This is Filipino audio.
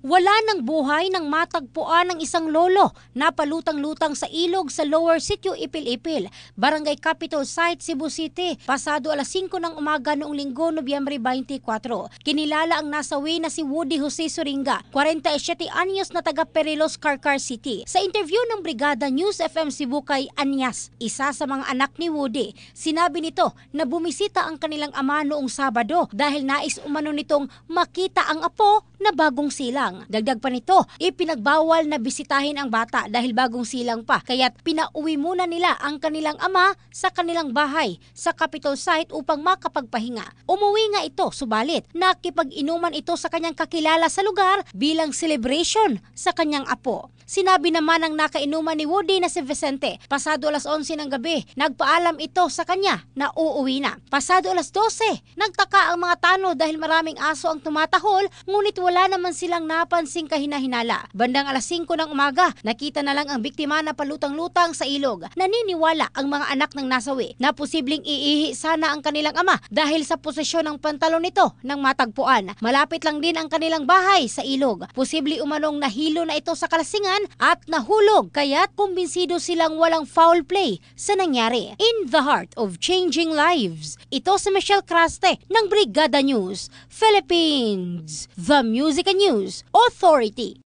Wala ng buhay nang matagpuan ng isang lolo na palutang-lutang sa ilog sa Lower Sitio Ipil-Ipil, Barangay Capitol Site, Cebu City, pasado alas 5 ng umaga noong Linggo, Nobyembre 24. Kinilala ang nasawi na si Woody Jose Suringa, 47 anyos na taga Perilos, Carcar City. Sa interview ng Brigada News FM Cebu kay Anyas, isa sa mga anak ni Woody, sinabi nito na bumisita ang kanilang ama noong Sabado dahil nais umano nitong makita ang apo na bagong silang. Dagdag pa nito, ipinagbawal na bisitahin ang bata dahil bagong silang pa, kaya't pinauwi muna nila ang kanilang ama sa kanilang bahay sa Capitol Site upang makapagpahinga. Umuwi nga ito, subalit nakipag-inuman ito sa kanyang kakilala sa lugar bilang celebration sa kanyang apo. Sinabi naman ng nakainuman ni Woody na si Vicente, pasado alas 11 ng gabi, nagpaalam ito sa kanya na uuwi na. Pasado alas 12, nagtaka ang mga tanod dahil maraming aso ang tumatahol, ngunit wala naman silang napansing kahina-hinala. Bandang alas 5 ng umaga, nakita na lang ang biktima na palutang-lutang sa ilog. Naniniwala ang mga anak ng nasawi na posibleng iihi sana ang kanilang ama dahil sa posisyon ng pantalon nito ng matagpuan. Malapit lang din ang kanilang bahay sa ilog. Posible umanong nahilo na ito sa kalasingan at nahulog, kaya't kumbinsido silang walang foul play sa nangyari. In the heart of changing lives, ito si Michelle Craste ng Brigada News Philippines, the Music and News Authority.